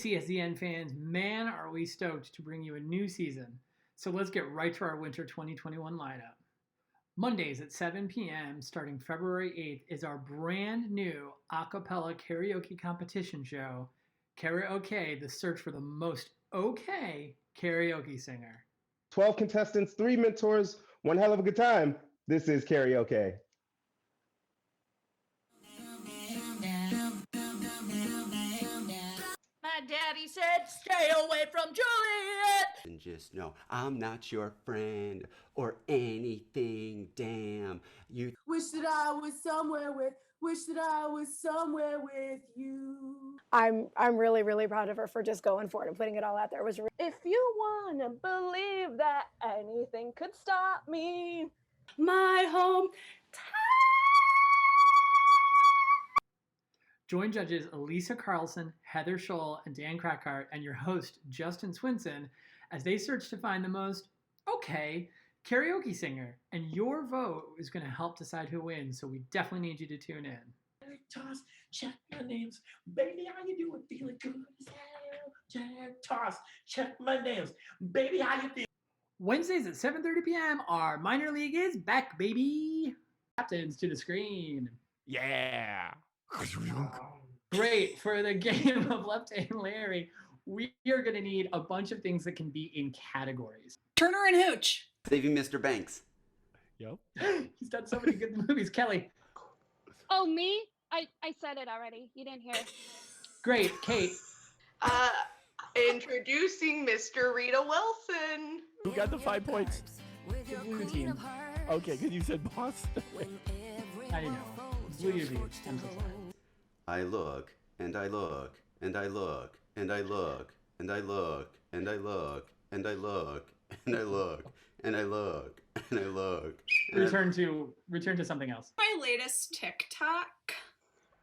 CSZN fans, man, are we stoked to bring you a new season. So let's get right to our winter 2021 lineup. Mondays at 7 p.m. starting February 8th is our brand new a cappella karaoke competition show, Karaoke, the search for the most okay karaoke singer. 12 contestants, 3 mentors, one hell of a good time. This is Karaoke. My daddy said, stay away from Juliet! And just know, I'm not your friend or anything, damn. You wish that I was somewhere with you. I'm really, really proud of her for just going for it and putting it all out there. It was if you wanna believe that anything could stop me, my home. Join judges Elisa Carlson, Heather Scholl, and Dan Krackhart, and your host, Justin Swinson, as they search to find the most okay karaoke singer. And your vote is going to help decide who wins, so we definitely need you to tune in. Toss, check my names. Baby, how you doing? Feeling good as hell. Jack, toss, check my names. Baby, how you feel? Wednesdays at 7:30 p.m. our minor league is back, baby. Captains to the screen. Yeah. Great. For the game of Left and Larry, we are going to need a bunch of things that can be in categories. Turner and Hooch. saving Mr. Banks. Yep. He's done so many good movies. Kelly. Oh, me? I said it already. You didn't hear it. Great. Kate. Introducing Mr. Rita Wilson. Who got the 5 points? The blue team. Okay, because you said Boston. I know. Blue UV. I'm so sorry. I look, and I look, and I look, and I look, and I look, and I look, and I look, and I look, and I look, and I look. Return to something else. My latest TikTok.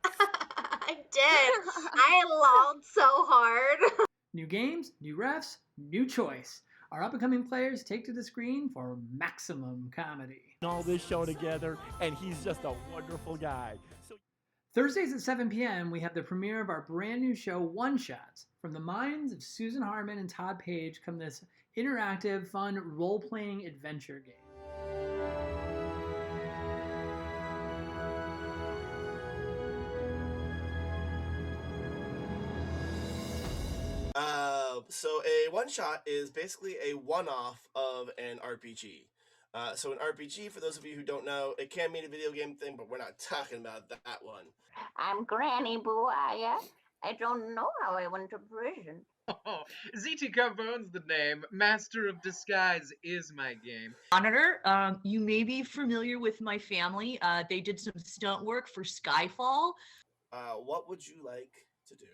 I did. I lolled so hard. New games, new refs, new choice. Our up-and-coming players take to the screen for maximum comedy. All this show together, and he's just a wonderful guy. So Thursdays at 7 p.m., we have the premiere of our brand new show, One Shots. From the minds of Susan Harmon and Todd Page come this interactive, fun, role-playing adventure game. So a one-shot is basically a one-off of an RPG. So an RPG, for those of you who don't know, it can mean a video game thing, but we're not talking about that one. I'm Granny Buaya. I don't know how I went to prison. Oh, ZT Carbone's the name. Master of Disguise is my game. Monitor, you may be familiar with my family. They did some stunt work for Skyfall. What would you like to do?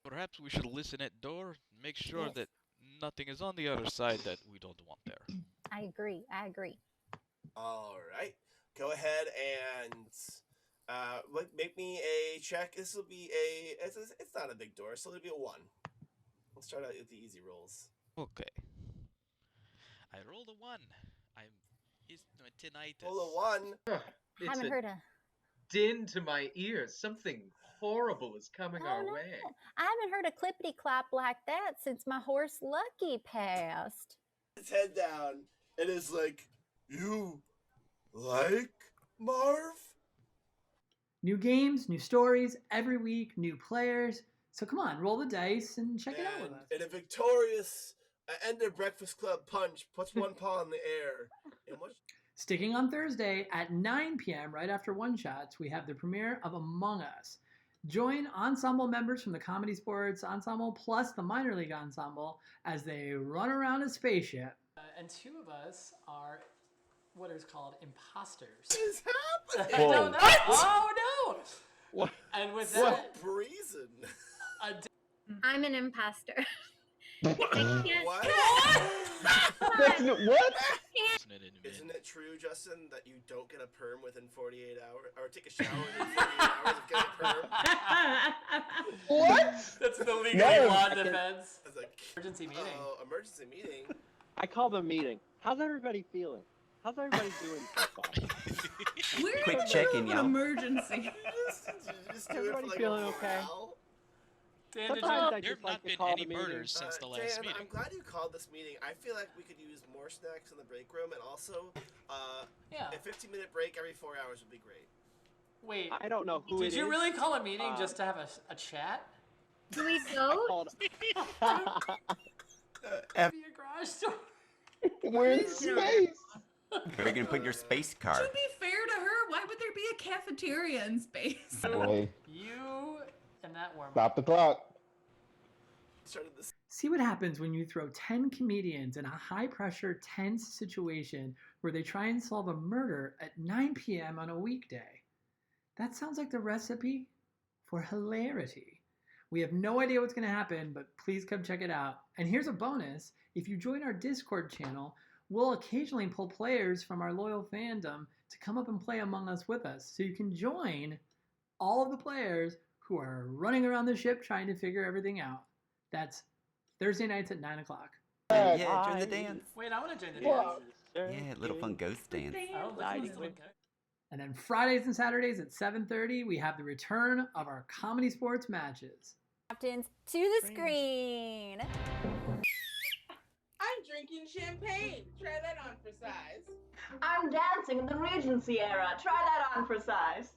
Perhaps we should listen at door, make sure that nothing is on the other side that we don't want there. I agree. All right. Go ahead and make me a check. This will be it's not a big door, so it'll be a 1. Let's start out with the easy rolls. Okay. I rolled a 1. It's tinnitus. Roll a 1. It's haven't heard a din to my ears. Something horrible is coming our way. I haven't heard a clippity clap like that since my horse Lucky passed. His head down and is like, "You like Marv?" New games, new stories, every week, new players. So come on, roll the dice and check it out with us. And a victorious Ender Breakfast Club punch puts one paw in the air. And Sticking on Thursday at 9 p.m. right after One Shots, we have the premiere of Among Us. Join ensemble members from the Comedysportz ensemble plus the minor league ensemble as they run around a spaceship. And 2 of us are what is called imposters. What is happening? I don't know. What? Oh no! What? And with so that, brazen. I'm an imposter. What? What? Isn't it true, Justin, that you don't get a perm within 48 hours, or take a shower within 48 hours of getting a perm? What? That's the legally No. law defense. I was like, Emergency meeting. Oh, emergency meeting. I called a meeting. How's everybody feeling? How's everybody doing so far? We're Quick check-in, an y'all. emergency. Just do it for Everybody like feeling a okay? morale. Sometimes I There just have like not to been call any the meeting. murders since the last Dan, meeting. I'm glad you called this meeting. I feel like we could use more snacks in the break room, and also Yeah. a 15-minute break every 4 hours would be great. Wait. I don't know who Did it you is. really call a meeting just to have a chat? Do we I vote? called. Be a garage door. We're in space. Where are you gonna put your space car? To be fair to her, why would there be a cafeteria in space? Boy, You and that warm. stop the clock. See what happens when you throw 10 comedians in a high-pressure, tense situation where they try and solve a murder at 9 p.m. on a weekday. That sounds like the recipe for hilarity. We have no idea what's going to happen, but please come check it out. And here's a bonus. If you join our Discord channel, we'll occasionally pull players from our loyal fandom to come up and play Among Us with us. So you can join all of the players who are running around the ship trying to figure everything out. That's Thursday nights at 9 o'clock. Yeah, join the dance. Wait, I want to join the dance. Yeah, little fun ghost dance. Oh, let's go. And then Fridays and Saturdays at 7:30, we have the return of our Comedy Sports matches. Captains to the screen. I'm drinking champagne. Try that on for size. I'm dancing in the Regency era. Try that on for size.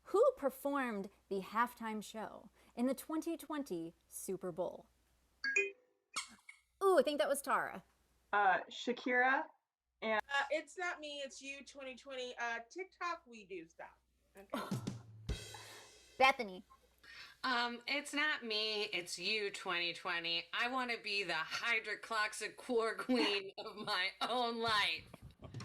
Who performed the halftime show in the 2020 Super Bowl? Ooh, I think that was Tara. Shakira. And it's not me, it's you 2020. TikTok we do stuff. Okay. Bethany. It's not me, it's you 2020. I want to be the hydrocloxic queen of my own life.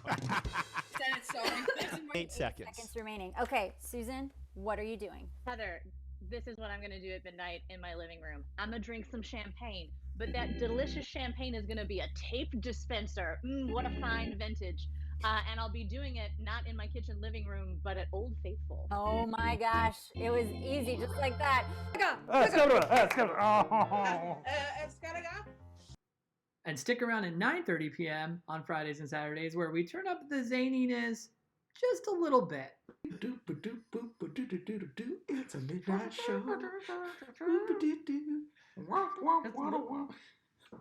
Said it so many 8 seconds. Seconds remaining. Okay, Susan, what are you doing? Heather, this is what I'm gonna do at midnight in my living room. I'm gonna drink some champagne, but that delicious champagne is gonna be a tape dispenser. What a fine vintage. And I'll be doing it not in my kitchen living room, but at Old Faithful. Oh my gosh, it was easy, just like that. And stick around at 9:30 p.m. on Fridays and Saturdays where we turn up the zaniness just a little bit. It's a midnight show.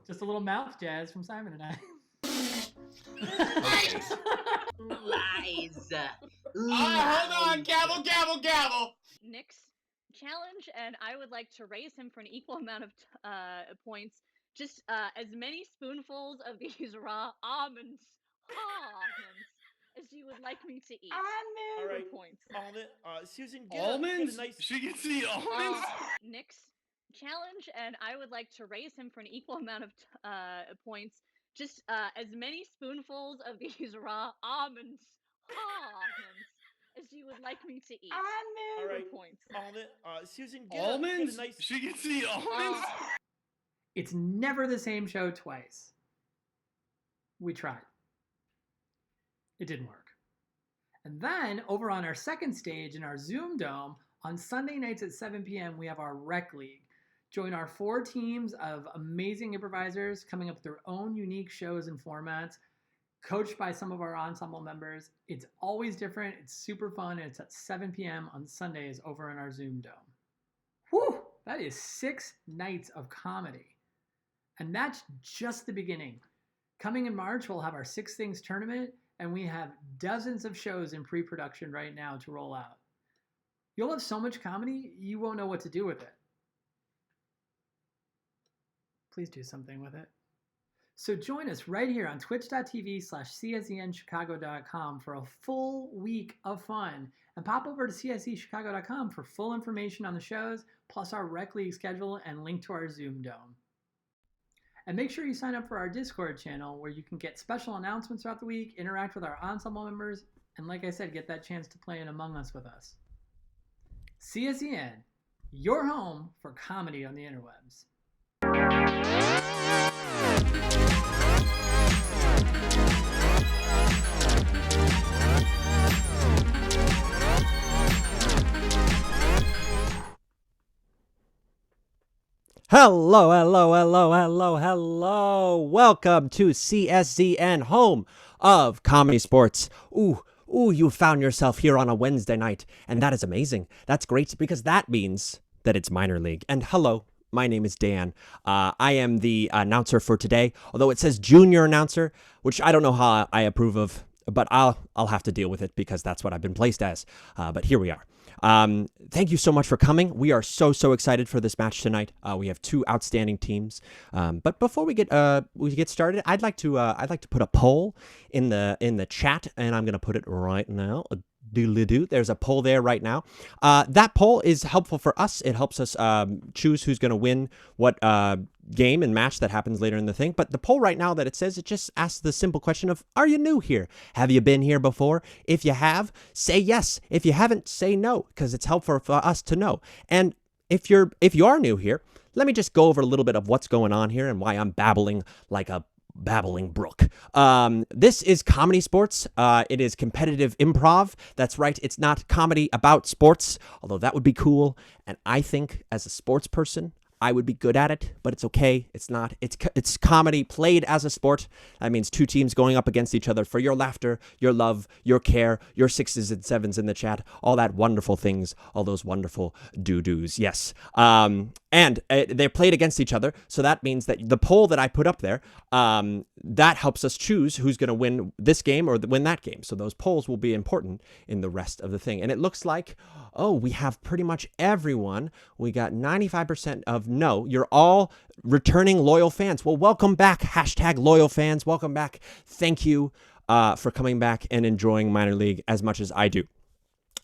Just a little mouth jazz from Simon and I. Lies. Hold on, gavel, gavel, gavel. Nick's challenge, and I would like to raise him for an equal amount of points. Just as many spoonfuls of these raw almonds as you would like me to eat. All right, points. Susan, Almonds? Get a nice... She can see almonds? Nick's challenge, and I would like to raise him for an equal amount of points. Just as many spoonfuls of these raw almonds as you would like me to eat. All right, points. Susan, Almonds? Get a nice... She can see almonds? It's never the same show twice. We tried. It didn't work. And then over on our second stage in our Zoom Dome, on Sunday nights at 7 p.m., we have our Rec League. Join our 4 teams of amazing improvisers coming up with their own unique shows and formats, coached by some of our ensemble members. It's always different. It's super fun. And it's at 7 p.m. on Sundays over in our Zoom Dome. Whew! That is 6 nights of comedy. And that's just the beginning. Coming in March, we'll have our 6 Things tournament, and we have dozens of shows in pre-production right now to roll out. You'll have so much comedy, you won't know what to do with it. Please do something with it. So join us right here on twitch.tv/cszenchicago.com for a full week of fun. And pop over to cscchicago.com for full information on the shows, plus our Rec League schedule and link to our Zoom Dome. And make sure you sign up for our Discord channel where you can get special announcements throughout the week, interact with our ensemble members, and like I said, get that chance to play in Among Us with us. CSEN, your home for comedy on the interwebs. Hello, hello, hello, hello, hello. Welcome to CSZN, home of Comedy Sports. Ooh, you found yourself here on a Wednesday night, and that is amazing. That's great because that means that it's minor league. And hello, my name is Dan. I am the announcer for today, although it says junior announcer, which I don't know how I approve of, but I'll have to deal with it because that's what I've been placed as. But here we are. Thank you so much for coming. We are so excited for this match tonight. We have two outstanding teams. But before we get started, I'd like to put a poll in the chat, and I'm gonna put it right now. There's a poll there right now. That poll is helpful for us. It helps us choose who's going to win what game and match that happens later in the thing. But the poll right now that it says, it just asks the simple question of, are you new here? Have you been here before? If you have, say yes. If you haven't, say no, because it's helpful for us to know. And if you are new here, let me just go over a little bit of what's going on here and why I'm babbling like a babbling brook. This is Comedysportz. It is competitive improv. That's right. It's not comedy about sports, although that would be cool. And I think as a sports person, I would be good at it, but it's okay. It's not. It's comedy played as a sport. That means two teams going up against each other for your laughter, your love, your care, your 6s and 7s in the chat, all that wonderful things, all those wonderful doo-doos. Yes. And they're played against each other, so that means that the poll that I put up there, that helps us choose who's going to win this game or win that game. So those polls will be important in the rest of the thing. And it looks like, we have pretty much everyone. We got 95% of no. You're all returning loyal fans. Well, welcome back. #loyal fans. Welcome back. Thank you for coming back and enjoying minor league as much as I do.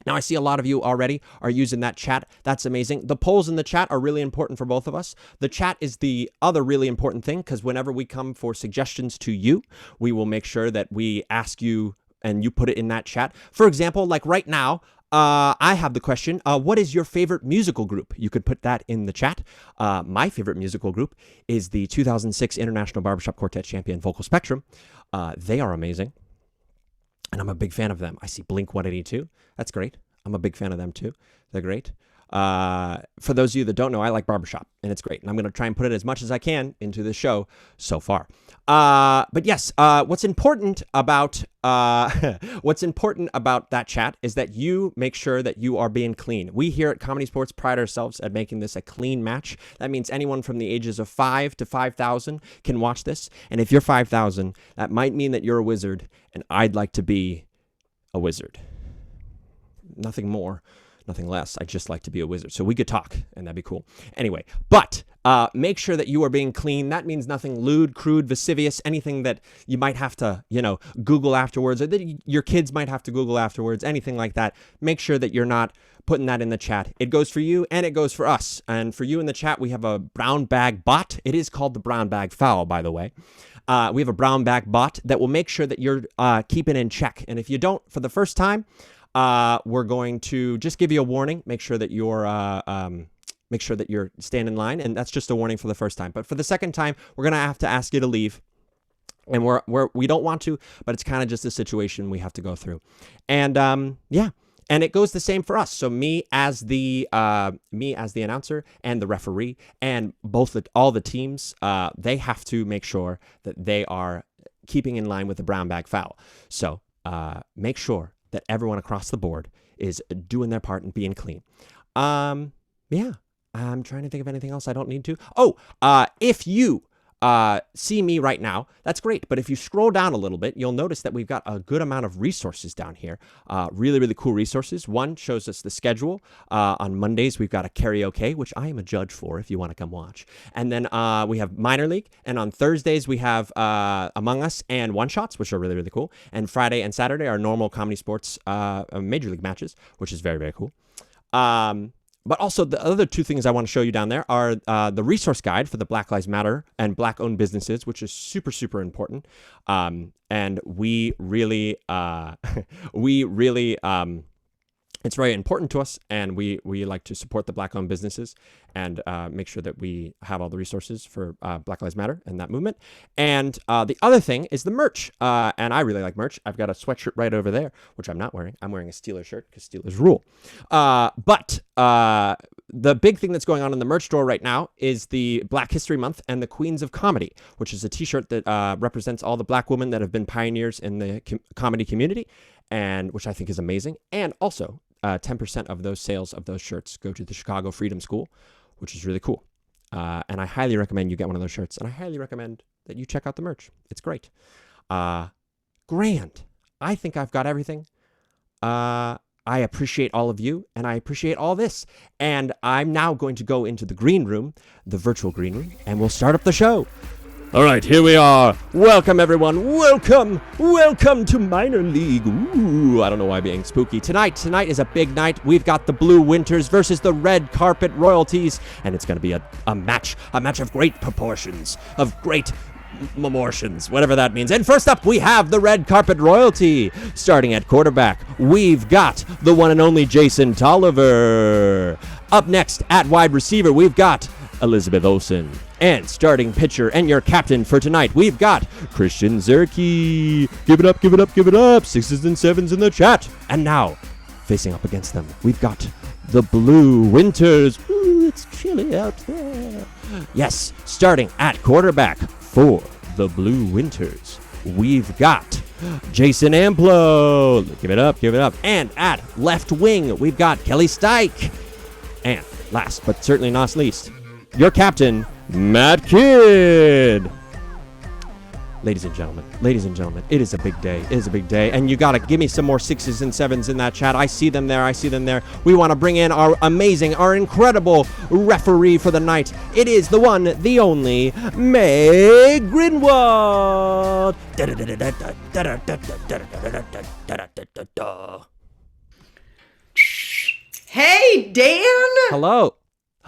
Now, I see a lot of you already are using that chat. That's amazing. The polls in the chat are really important for both of us. The chat is the other really important thing, because whenever we come for suggestions to you, we will make sure that we ask you and you put it in that chat. For example, like right now, I have the question, what is your favorite musical group? You could put that in the chat. My favorite musical group is the 2006 International Barbershop Quartet champion Vocal Spectrum. They are amazing, and I'm a big fan of them. I see Blink 182. That's great. I'm a big fan of them too. They're great. For those of you that don't know, I like barbershop, and it's great. And I'm going to try and put it as much as I can into the show so far. But yes, what's important about that chat is that you make sure that you are being clean. We here at Comedysportz pride ourselves at making this a clean match. That means anyone from the ages of 5 to 5,000 can watch this. And if you're 5,000, that might mean that you're a wizard, and I'd like to be a wizard. Nothing more, nothing less. I'd just like to be a wizard. So we could talk, and that'd be cool. Anyway, but make sure that you are being clean. That means nothing lewd, crude, lascivious, anything that you might have to, Google afterwards, or that your kids might have to Google afterwards, anything like that. Make sure that you're not putting that in the chat. It goes for you, and it goes for us. And for you in the chat, we have a brown bag bot. It is called the brown bag foul, by the way. We have a brown bag bot that will make sure that you're keeping in check. And if you don't for the first time, we're going to just give you a warning. Make sure that you're staying in line, and that's just a warning for the first time. But for the second time, we're gonna have to ask you to leave, and we don't want to, but it's kind of just a situation we have to go through. And yeah, and it goes the same for us. So me as the announcer and the referee, and all the teams, they have to make sure that they are keeping in line with the brown bag foul. So make sure that everyone across the board is doing their part and being clean. Yeah, I'm trying to think of anything else I don't need to. If you see me right now, that's great. But if you scroll down a little bit, you'll notice that we've got a good amount of resources down here. Really, really cool resources. One shows us the schedule. On Mondays, we've got a karaoke, which I am a judge for if you want to come watch. And then we have Minor League. And on Thursdays, we have Among Us and One Shots, which are really, really cool. And Friday and Saturday are normal Comedysportz Major League matches, which is very, very cool. But also the other two things I want to show you down there are the resource guide for the Black Lives Matter and Black-owned businesses, which is super, super important. And we really, it's very important to us, and we like to support the Black-owned businesses and make sure that we have all the resources for Black Lives Matter and that movement. And the other thing is the merch, and I really like merch. I've got a sweatshirt right over there, which I'm not wearing. I'm wearing a Steelers shirt because Steelers rule. But the big thing that's going on in the merch store right now is the Black History Month and the Queens of Comedy, which is a t-shirt that represents all the Black women that have been pioneers in the comedy community, and which I think is amazing. And also, 10% of those sales of those shirts go to the Chicago Freedom School, which is really cool. And I highly recommend you get one of those shirts. And I highly recommend that you check out the merch. It's great. Grand. I think I've got everything. I appreciate all of you, and I appreciate all this. And I'm now going to go into the green room, the virtual green room, and we'll start up the show. All right, here we are. Welcome, everyone. Welcome to Minor League. Ooh, I don't know why I'm being spooky. Tonight is a big night. We've got the Blue Winters versus the Red Carpet Royalties, and it's going to be a match of great proportions, of great memortions, whatever that means. And first up, we have the Red Carpet Royalty. Starting at quarterback, we've got the one and only Jason Tolliver. Up next, at wide receiver, we've got Elizabeth Olsen. And starting pitcher and your captain for tonight, we've got Christian Zerke. Give it up, give it up, give it up. 6s and 7s in the chat. And now, facing up against them, we've got the Blue Winters. Ooh, it's chilly out there. Yes, starting at quarterback for the Blue Winters, we've got Jason Amplo. Give it up, give it up. And at left wing, we've got Kelly Stike. And last but certainly not least, your captain, Matt Kidd. Ladies and gentlemen, it is a big day. It is a big day. And you got to give me some more 6s and 7s in that chat. I see them there. We want to bring in our amazing, our incredible referee for the night. It is the one, the only, Meg Greenwald. Hey, Dan. Hello.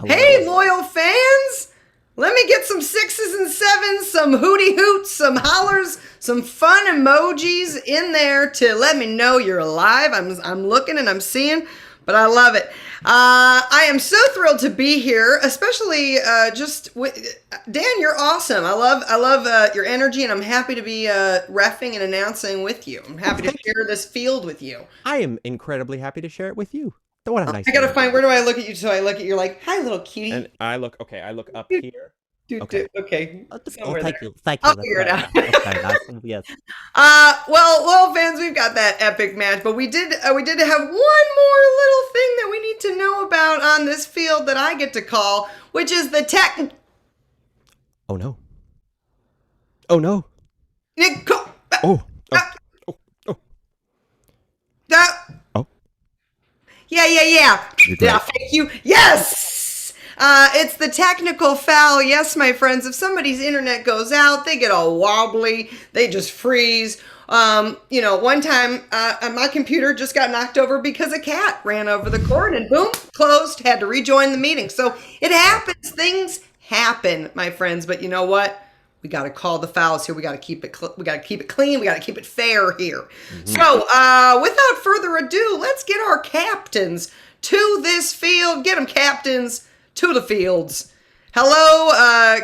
Hey, loyal fans. Let me get some 6s and 7s, some hooty hoots, some hollers, some fun emojis in there to let me know you're alive. I'm looking and I'm seeing, but I love it. I am so thrilled to be here, especially Dan, you're awesome. I love your energy, and I'm happy to be reffing and announcing with you. I'm happy to share this field with you. I am incredibly happy to share it with you. What a nice. I gotta find, where do I look at you? So I look at you like, hi, little cutie. And I look up here. Okay. Thank you. I'll figure it out. Okay, yes. Well, fans, we've got that epic match, but we did have one more little thing that we need to know about on this field that I get to call, which is the tech. Oh no. Oh. Yeah. Yeah, thank you. Yes! It's the technical foul. Yes, my friends, if somebody's internet goes out, they get all wobbly. They just freeze. One time my computer just got knocked over because a cat ran over the cord and boom, closed, had to rejoin the meeting. So it happens. Things happen, my friends. But you know what? We got to call the fouls here. We got to keep it clean. We got to keep it fair here. Mm-hmm. So, without further ado, let's get our captains to this field. Get them, captains, to the fields. Hello,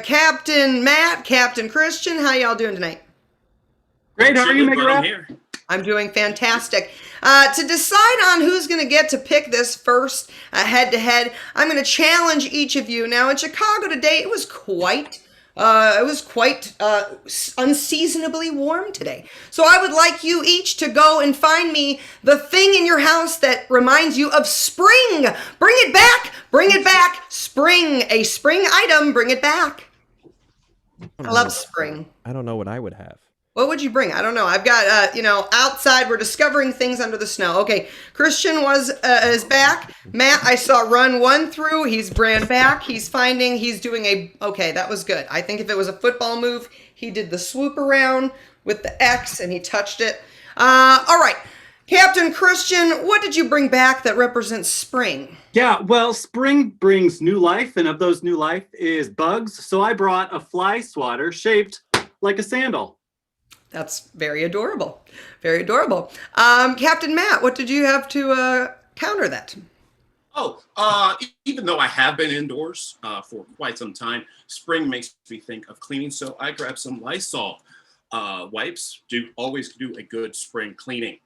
Captain Matt, Captain Christian. How y'all doing tonight? Great. How are you, Megan? I'm doing fantastic. To decide on who's going to get to pick this first head-to-head, I'm going to challenge each of you. Now, in Chicago today, it was quite unseasonably warm today. So I would like you each to go and find me the thing in your house that reminds you of spring. Bring it back. Spring, a spring item, bring it back. I love spring. I don't know what I would have. What would you bring? I don't know. I've got, outside, we're discovering things under the snow. Okay, Christian is back. Matt, I saw run one through. He's ran back. He's doing okay, that was good. I think if it was a football move, he did the swoop around with the X and he touched it. All right, Captain Christian, what did you bring back that represents spring? Yeah, well, spring brings new life, and of those new life is bugs. So I brought a fly swatter shaped like a sandal. That's very adorable. Very adorable. Captain Matt, what did you have to counter that? Even though I have been indoors for quite some time, spring makes me think of cleaning. So I grabbed some Lysol wipes. Always do a good spring cleaning.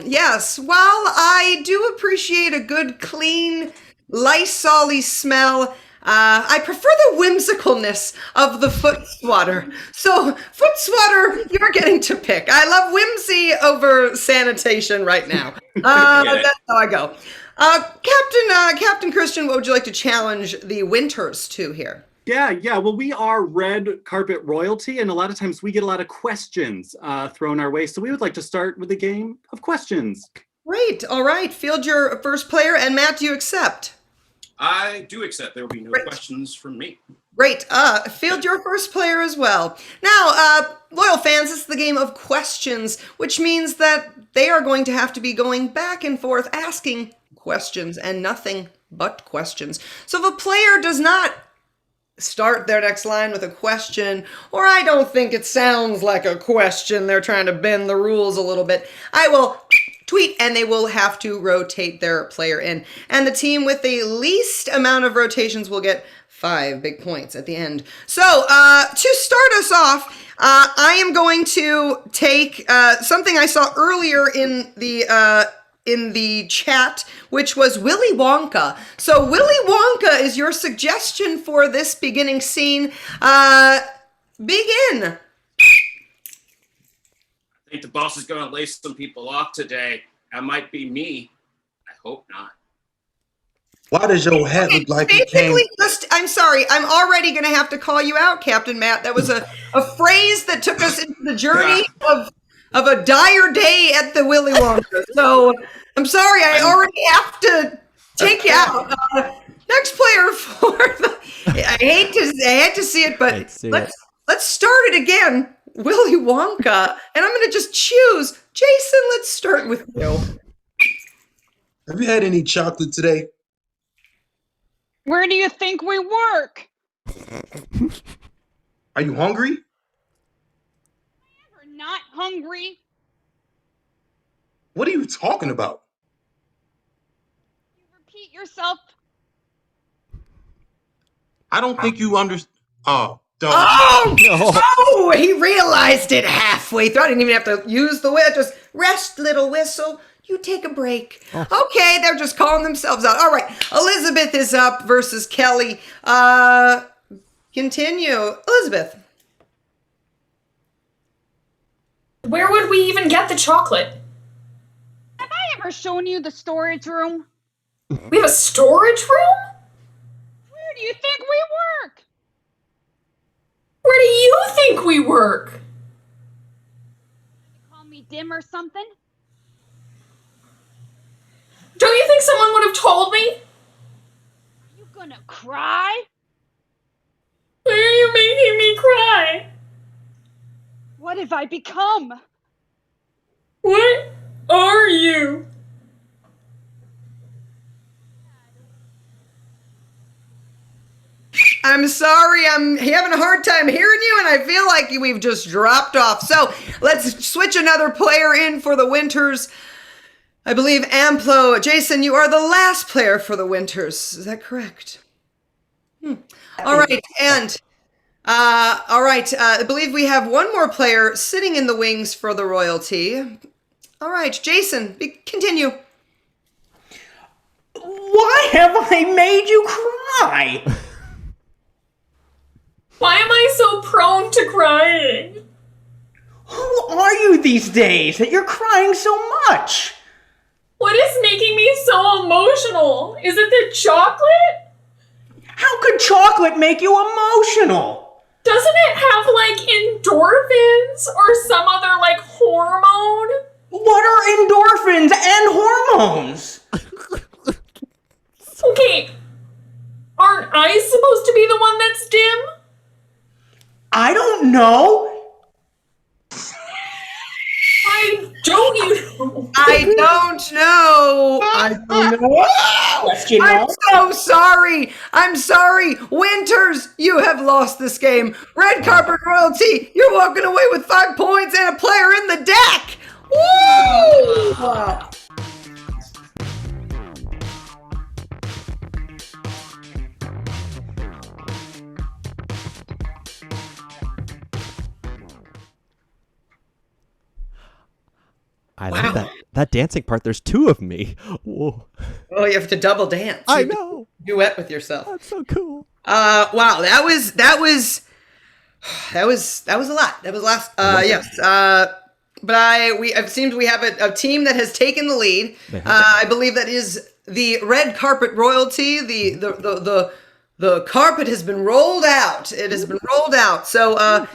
Yes. While I do appreciate a good, clean, Lysol-y smell, I prefer the whimsicalness of the foot swatter. So, foot swatter, you're getting to pick. I love whimsy over sanitation right now. That's how I go. Captain Christian, what would you like to challenge the Winters to here? Yeah. Well, we are red carpet royalty, and a lot of times we get a lot of questions thrown our way. So we would like to start with a game of questions. Great. All right. Field your first player. And Matt, do you accept? I do accept. There will be no questions from me. Great. Field your first player as well. Now, loyal fans, this is the game of questions, which means that they are going to have to be going back and forth asking questions and nothing but questions. So if a player does not start their next line with a question, or I don't think it sounds like a question, they're trying to bend the rules a little bit, I will tweet and they will have to rotate their player in. And the team with the least amount of rotations will get 5 big points at the end. So to start us off, I am going to take something I saw earlier in the chat, which was Willy Wonka. So Willy Wonka is your suggestion for this beginning scene. Begin. I think the boss is going to lay some people off today. That might be me. I hope not. Why does your head look like it came? I'm sorry. I'm already going to have to call you out, Captain Matt. That was a phrase that took us into the journey of a dire day at the Willy Wonka. So I'm sorry. I already have to take you out. Next player for the. I hate to see it, but let's start it again. Willy Wonka, and I'm going to just choose. Jason, let's start with you. Have you had any chocolate today? Where do you think we work? Are you hungry? We're not hungry. What are you talking about? You repeat yourself. I don't think you understand. Oh, don't. Oh, he realized it halfway through. I didn't even have to use the whistle. Just rest, little whistle. You take a break. Okay, they're just calling themselves out. All right, Elizabeth is up versus Kelly. Continue. Elizabeth. Where would we even get the chocolate? Have I ever shown you the storage room? We have a storage room? Where do you think we work? Where do you think we work? You call me dim or something? Don't you think someone would have told me? Are you gonna cry? Why are you making me cry? What have I become? What are you? I'm sorry, I'm having a hard time hearing you, and I feel like we've just dropped off. So let's switch another player in for the Winters. I believe Amplo. Jason, you are the last player for the Winters. Is that correct? All right, and I believe we have one more player sitting in the wings for the royalty. All right, Jason, continue. Why have I made you cry? Why am I so prone to crying? Who are you these days that you're crying so much? What is making me so emotional? Is it the chocolate? How could chocolate make you emotional? Doesn't it have like endorphins or some other like hormone? What are endorphins and hormones? Okay, aren't I supposed to be the one that's dim? I don't know. I don't know. I don't know. I don't know. I'm so sorry. I'm sorry. Winters, you have lost this game. Red carpet royalty, you're walking away with 5 points and a player in the deck. Woo! I love that dancing part. There's 2 of me. Whoa. Oh, you have to double dance. I You know. duet with yourself. That's so cool. Wow, that was a lot. That was last. Yes. But it seems we have a team that has taken the lead. I believe that is the red carpet royalty. The carpet has been rolled out. It has been rolled out. So,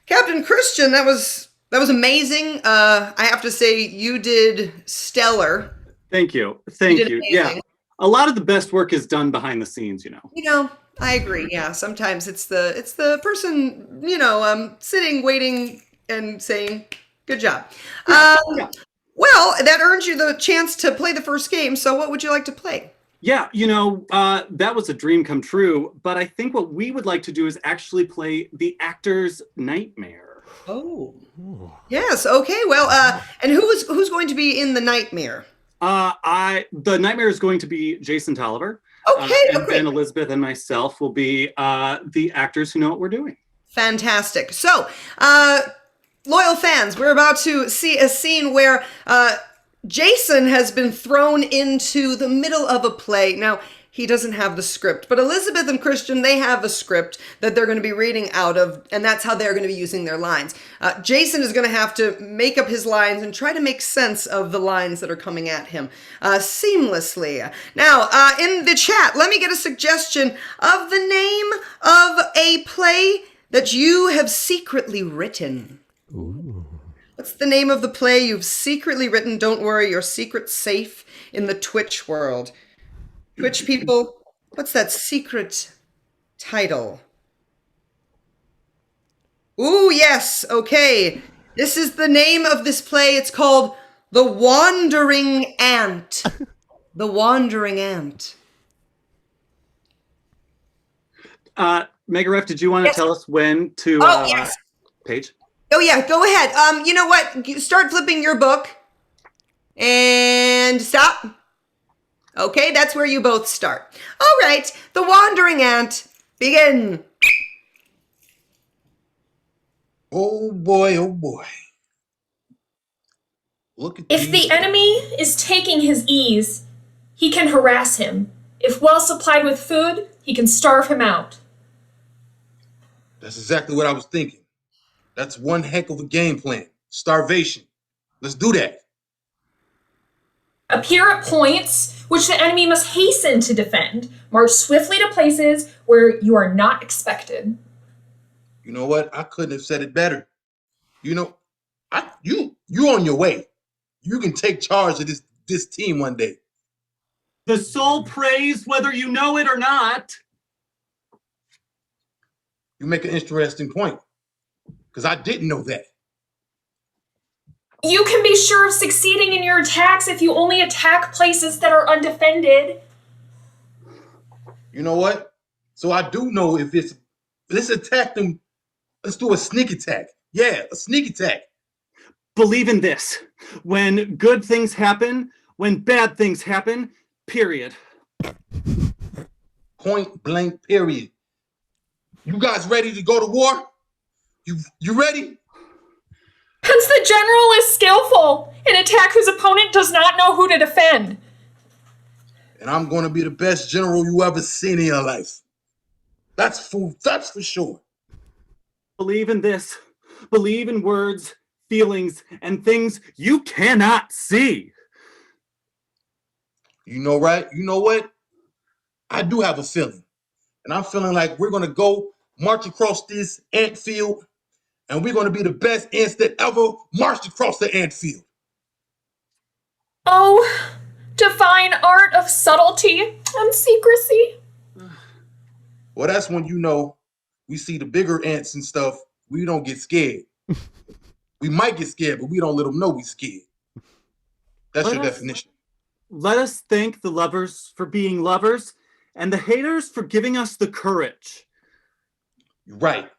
Captain Christian, that was amazing. I have to say, you did stellar. Thank you. You did Yeah. amazing. A lot of the best work is done behind the scenes, you know. I agree. Yeah, sometimes it's the person, sitting, waiting, and saying, "Good job." Well, that earns you the chance to play the first game. So, what would you like to play? Yeah, that was a dream come true. But I think what we would like to do is actually play the actor's nightmare. Oh. Yes. Okay. Well, and who's going to be in the nightmare? The nightmare is going to be Jason Tolliver. Okay. And Elizabeth and myself will be the actors who know what we're doing. Fantastic. So, loyal fans, we're about to see a scene where Jason has been thrown into the middle of a play. Now, he doesn't have the script, but Elizabeth and Christian, they have a script that they're going to be reading out of, and that's how they're going to be using their lines. Jason is going to have to make up his lines and try to make sense of the lines that are coming at him seamlessly. Now, in the chat, let me get a suggestion of the name of a play that you have secretly written. Ooh. What's the name of the play you've secretly written? Don't worry, your secret's safe in the Twitch world. Twitch people, what's that secret title? Ooh, yes, okay. This is the name of this play. It's called The Wandering Ant. The Wandering Ant. Megaref, did you want to tell us when to yes. Paige? Oh yeah, go ahead. You know what? Start flipping your book. And stop. Okay, that's where you both start. All right, The Wandering Ant, begin. Oh boy, oh boy. Look at If the enemy is taking his ease, he can harass him. If well supplied with food, he can starve him out. That's exactly what I was thinking. That's one heck of a game plan. Starvation. Let's do that. Appear at points which the enemy must hasten to defend. March swiftly to places where you are not expected. You know what? I couldn't have said it better. You on your way. You can take charge of this team one day. The soul prays whether you know it or not. You make an interesting point, because I didn't know that. You can be sure of succeeding in your attacks if you only attack places that are undefended. You know what? So I do know let's attack them. Let's do a sneak attack. Yeah, a sneak attack. Believe in this. When good things happen, when bad things happen, period. Point blank, period. You guys ready to go to war? You ready? Hence the general is skillful. An attack whose opponent does not know who to defend. And I'm going to be the best general you ever seen in your life. That's for sure. Believe in this. Believe in words, feelings, and things you cannot see. You know, right? You know what? I do have a feeling. And I'm feeling like we're going to go march across this ant field, and we're going to be the best ants that ever marched across the ant field. Oh, divine art of subtlety and secrecy. Well, that's when we see the bigger ants and stuff, we don't get scared. We might get scared, but we don't let them know we're scared. That's your definition. Let us thank the lovers for being lovers and the haters for giving us the courage. You're right.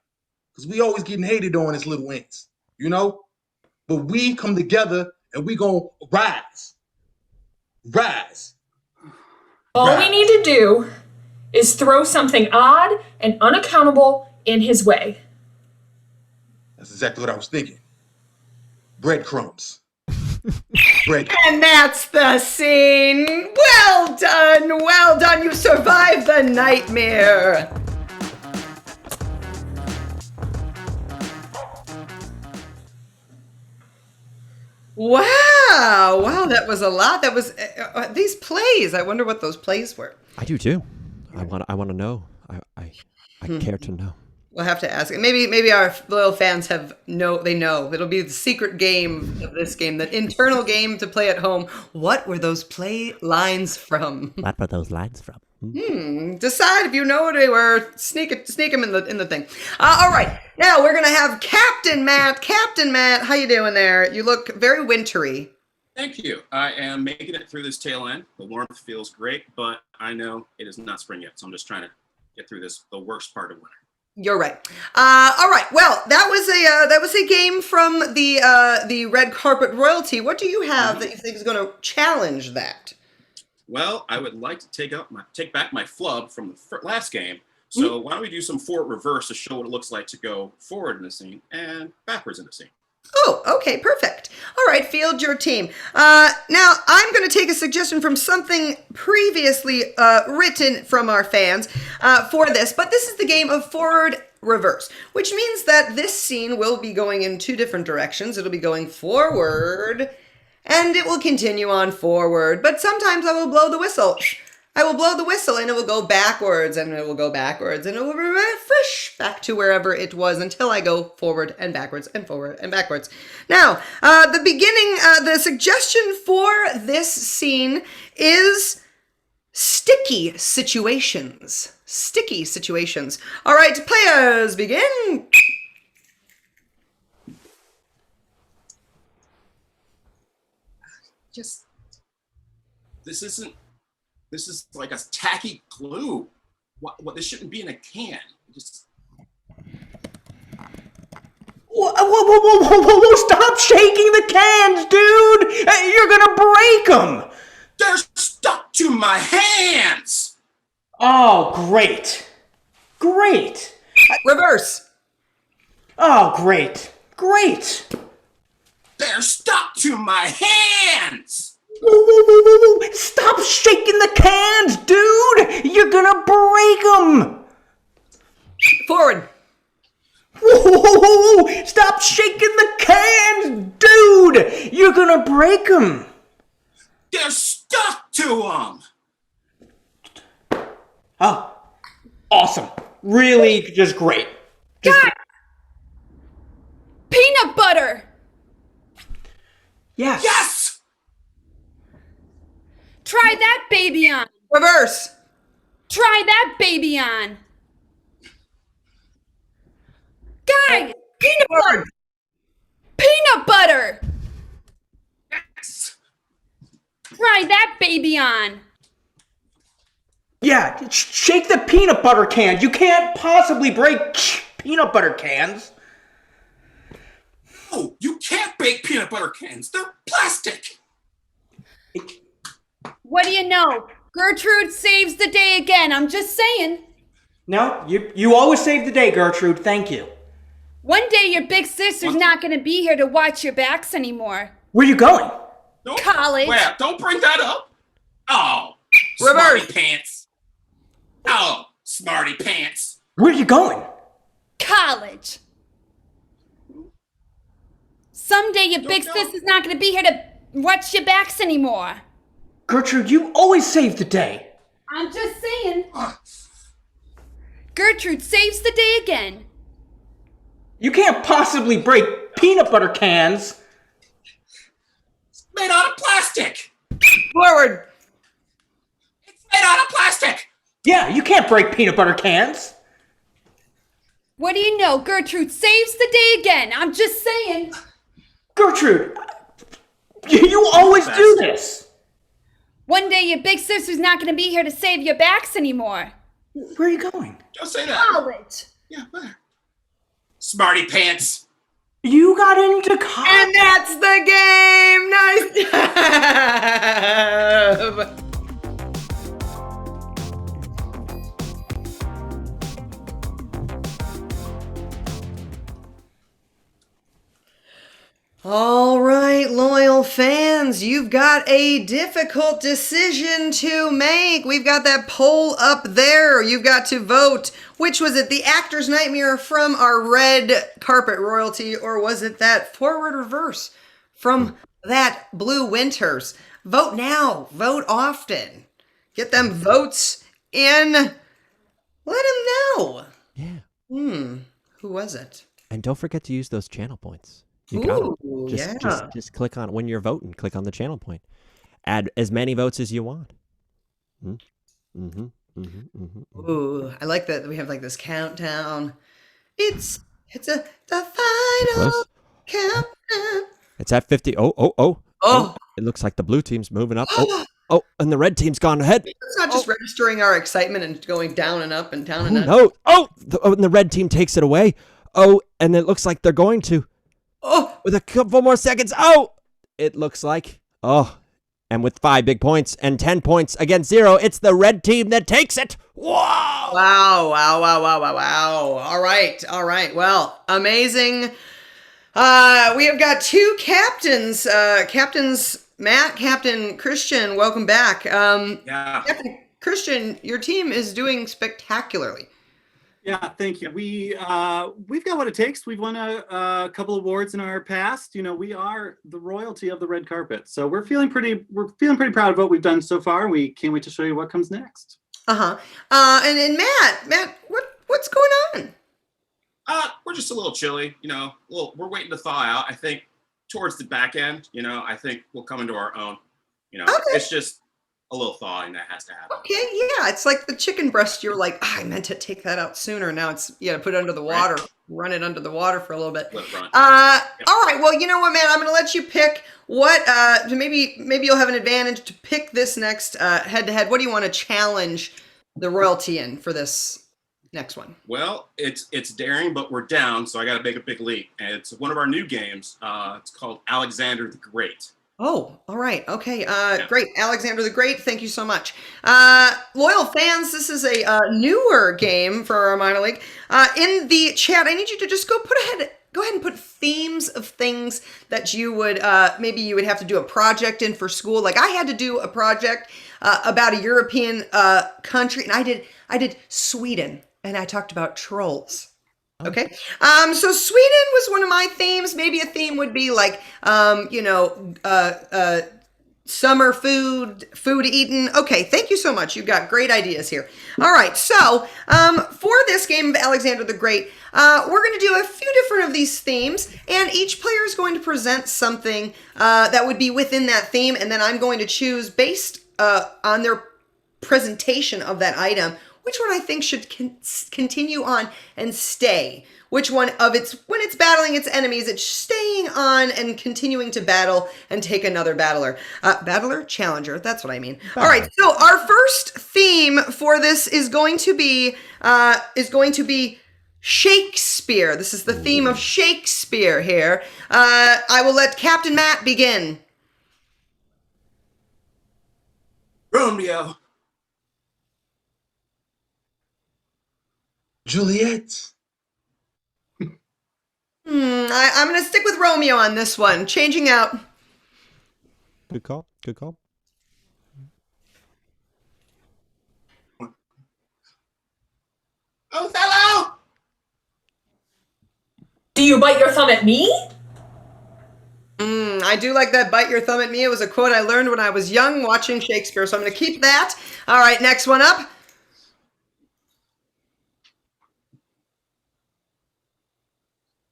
Because we always getting hated on as little ants, But we come together and we gonna rise. Rise. All we need to do is throw something odd and unaccountable in his way. That's exactly what I was thinking. Breadcrumbs. Great. And that's the scene. Well done, well done. You survived the nightmare. Wow, that was a lot. That was these plays. I wonder what those plays were. I do too. I want to know. I care to know. We'll have to ask. Maybe our loyal fans they know. It'll be the secret game of this game, the internal game to play at home. What were those play lines from? What were those lines from? Decide if you know what they were. Sneak them in the thing. All right. Now we're gonna have Captain Matt. Captain Matt, how you doing there? You look very wintry. Thank you. I am making it through this tail end. The warmth feels great, but I know it is not spring yet, so I'm just trying to get through the worst part of winter. You're right. All right. Well, that was a game from the red carpet royalty. What do you have that you think is going to challenge that? Well, I would like to take back my flub from the last game. So why don't we do some forward reverse to show what it looks like to go forward in the scene and backwards in the scene. Oh, okay, perfect. All right, field your team. Now, I'm going to take a suggestion from something previously written from our fans for this, but this is the game of forward reverse, which means that this scene will be going in two different directions. It'll be going forward, and it will continue on forward, but sometimes I will blow the whistle. I will blow the whistle and it will go backwards and it will go backwards and it will refresh back to wherever it was until I go forward and backwards and forward and backwards. Now, the suggestion for this scene is sticky situations. Sticky situations. All right, players, begin. This is like a tacky glue. What this shouldn't be in a can. Whoa, stop shaking the cans, dude! You're gonna break them! They're stuck to my hands! Oh, great. Great. Reverse. Oh, great. Great. They're stuck to my hands! Whoa. Stop shaking the cans, dude! You're gonna break them! Forward. Whoa! Stop shaking the cans, dude! You're gonna break them! They're stuck to them! Oh, awesome. Really just great. Peanut butter! Yes. Yes! Try that baby on. Reverse. Try that baby on. Guys, peanut butter. Peanut butter. Yes. Try that baby on. Yeah, shake the peanut butter cans. You can't possibly break peanut butter cans. Oh, you can't bake peanut butter cans. They're plastic. What do you know? Gertrude saves the day again. I'm just saying. No, you always save the day, Gertrude. Thank you. One day your big sister's not going to be here to watch your backs anymore. Where you going? No, College. Where? Don't bring that up. Oh, Reverse. smarty pants. Oh, smarty pants. Where you going? College. Someday your big sister's not going to be here to watch your backs anymore. Gertrude, you always save the day. I'm just saying. Gertrude saves the day again. You can't possibly break peanut butter cans. It's made out of plastic. Forward. It's made out of plastic. Yeah, you can't break peanut butter cans. What do you know? Gertrude saves the day again. I'm just saying. Gertrude, you always do this. One day your big sister's not going to be here to save your backs anymore. Where are you going? Don't say that. College. Yeah, where? Smarty pants. You got into college. And that's the game. Nice job. All right, loyal fans, you've got a difficult decision to make. We've got that poll up there. You've got to vote. Which was it, the actor's nightmare from our red carpet royalty, or was it that forward reverse from that blue winters? Vote now. Vote often. Get them votes in. Let them know. Yeah. Who was it? And don't forget to use those channel points. You got it. Ooh, Just click on when you're voting. Click on the channel point. Add as many votes as you want. Ooh, I like that we have like this countdown. It's the final countdown. It's at 50. Oh. It looks like the blue team's moving up. Oh, and the red team's gone ahead. It's not just registering our excitement and going down and up and down and up. No. And the red team takes it away. Oh, and it looks like they're going to. Oh, with a couple more seconds. Oh, it looks like. Oh, and with 5 big points and 10 points against 0, it's the red team that takes it. Whoa! Wow. All right. Well, amazing. We have got 2 captains. Captains Matt, Captain Christian, welcome back. Captain Christian, your team is doing spectacularly. Yeah, thank you. We've got what it takes. We've won a couple awards in our past. You know, we are the royalty of the red carpet, so we're feeling pretty proud of what we've done so far. We can't wait to show you what comes next. And Matt, what's going on? We're just a little chilly. You know, we're waiting to thaw out. I think towards the back end, you know, I think we'll come into our own. You know, It's just a little thawing that has to happen. Okay, yeah, it's like the chicken breast. You're like, I meant to take that out sooner. Now it's put it under the water, run it under the water for a little bit. All right, well, you know what, man, I'm gonna let you pick what. Maybe you'll have an advantage to pick this next head to head. What do you want to challenge the royalty in for this next one? Well, it's daring, but we're down, so I got to make a big leap. And it's one of our new games. It's called Alexander the Great. Oh, all right. Okay. Great. Alexander the Great. Thank you so much. Loyal fans, this is a newer game for our minor league. In the chat, I need you to just go ahead and put themes of things that you would, maybe you would have to do a project in for school. Like I had to do a project about a European country, and I did Sweden, and I talked about trolls. Okay. So Sweden was one of my themes. Maybe a theme would be like, summer food eaten. Okay. Thank you so much. You've got great ideas here. All right. So, for this game of Alexander the Great, we're going to do a few different of these themes, and each player is going to present something, that would be within that theme. And then I'm going to choose based, on their presentation of that item, which one I think should continue on and stay. Which one of when it's battling its enemies, it's staying on and continuing to battle and take another battler. Challenger, that's what I mean. All right, so our first theme for this is going to be Shakespeare. This is the theme of Shakespeare here. I will let Captain Matt begin. Romeo. Juliet. I'm going to stick with Romeo on this one. Changing out. Good call. Othello! Do you bite your thumb at me? I do like that bite your thumb at me. It was a quote I learned when I was young watching Shakespeare, so I'm going to keep that. All right, next one up.